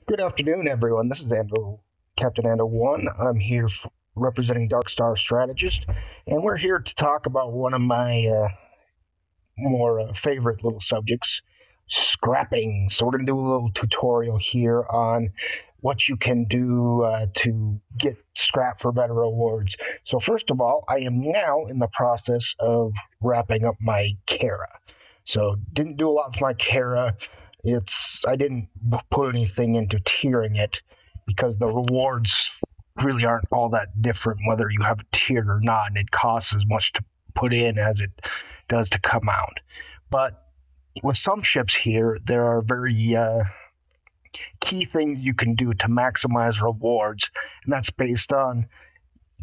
Good afternoon, everyone. This is Andrew, Captain Ando One. I'm here representing Dark Star Strategist, and we're here to talk about one of my more favorite little subjects, scrapping. So we're going to do a little tutorial here on what you can do to get scrap for better rewards. So first of all, I am now in the process of wrapping up my Kara. So didn't do a lot with my Kara. I didn't put anything into tiering it because the rewards really aren't all that different whether you have it tiered or not, and it costs as much to put in as it does to come out. But with some ships here, there are very key things you can do to maximize rewards, and that's based on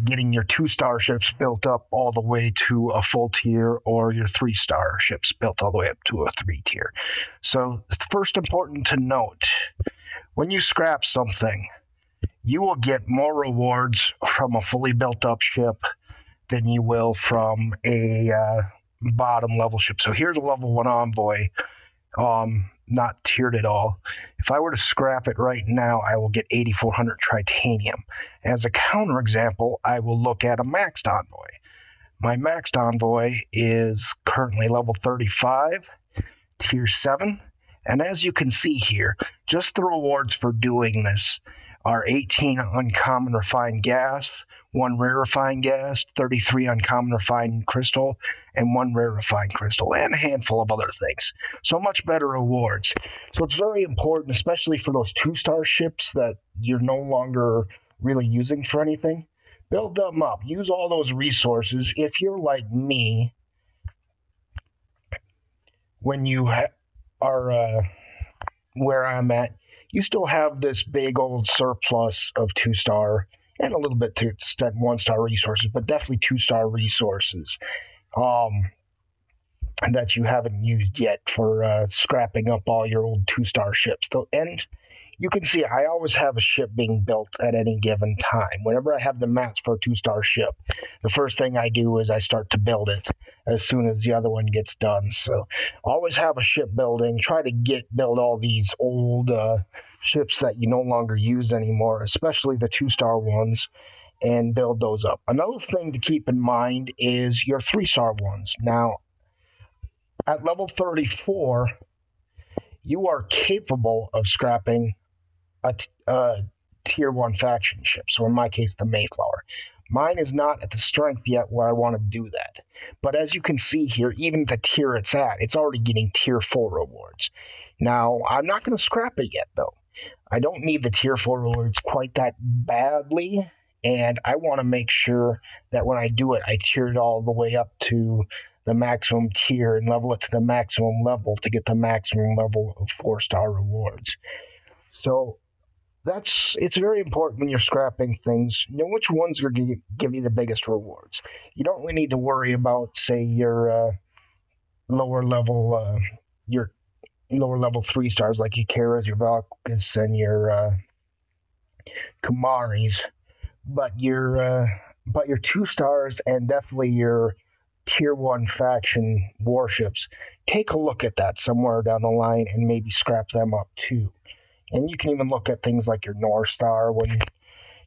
getting your 2-star ships built up all the way to a full tier, or your 3-star ships built all the way up to a 3 tier. So it's first important to note, when you scrap something, you will get more rewards from a fully built up ship than you will from a bottom level ship. So here's a level 1 envoy, not tiered at all. If I were to scrap it right now, I will get 8400 titanium. As a counterexample, I will look at a maxed envoy. My maxed envoy is currently level 35, tier 7, and as you can see here, just the rewards for doing this are 18 uncommon refined gas, 1 rare refined gas, 33 uncommon refined crystal, and 1 rare refined crystal, and a handful of other things. So much better rewards. So it's very important, especially for those 2-star ships that you're no longer really using for anything. Build them up. Use all those resources. If you're like me, when you are where I'm at, you still have this big old surplus of 2-star and a little bit to extent 1-star resources, but definitely 2-star resources um, that you haven't used yet for scrapping up all your old 2-star ships. And you can see I always have a ship being built at any given time. Whenever I have the mats for a 2-star ship, the first thing I do is I start to build it as soon as the other one gets done. So always have a ship building. Try to build all these old ships that you no longer use anymore, especially the 2-star ones, and build those up. Another thing to keep in mind is your 3-star ones. Now, at level 34, you are capable of scrapping a tier 1 faction ship. So in my case, the Mayflower. Mine is not at the strength yet where I want to do that. But as you can see here, even the tier it's at, it's already getting tier 4 rewards. Now, I'm not going to scrap it yet, though. I don't need the tier 4 rewards quite that badly, and I want to make sure that when I do it, I tier it all the way up to the maximum tier and level it to the maximum level to get the maximum level of 4-star rewards. So it's very important when you're scrapping things. Know which ones are going to give you the biggest rewards. You don't really need to worry about, say, lower level uh, your lower level 3-stars like your Karas, your Valkyries, and your Kumaris, but your 2-stars and definitely your tier 1 faction warships. Take a look at that somewhere down the line and maybe scrap them up too. And you can even look at things like your North Star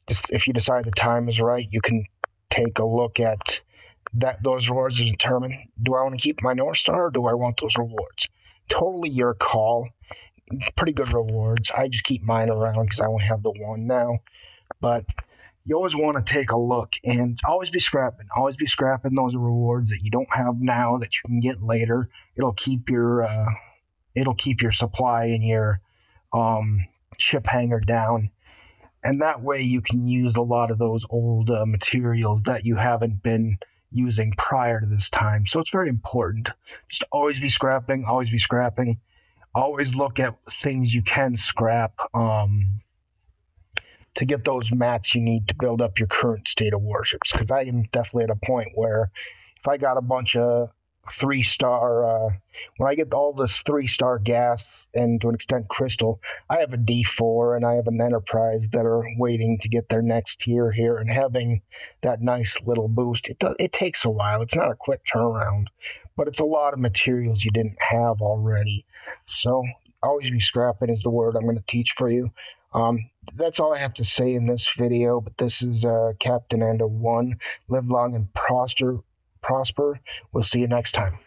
if you decide the time is right, you can take a look at those rewards to determine, do I want to keep my North Star or do I want those rewards? Totally your call. Pretty good rewards. I just keep mine around because I only have the one now. But you always want to take a look and always be scrapping. Always be scrapping those rewards that you don't have now that you can get later. It'll keep your supply and your ship hanger down, and that way you can use a lot of those old materials that you haven't been using prior to this time. So it's very important. Just always be scrapping. Always be scrapping. Always look at things you can scrap to get those mats you need to build up your current state of warships. Because I am definitely at a point where if I got a bunch of 3-star, when I get all this 3-star gas and to an extent crystal, I have a D4 and I have an Enterprise that are waiting to get their next tier here, and having that nice little boost, it takes a while. It's not a quick turnaround, but it's a lot of materials you didn't have already. So always be scrapping is the word I'm going to teach for you. That's all I have to say in this video, but this is Captain Ando 1. Live long and prosper. We'll see you next time.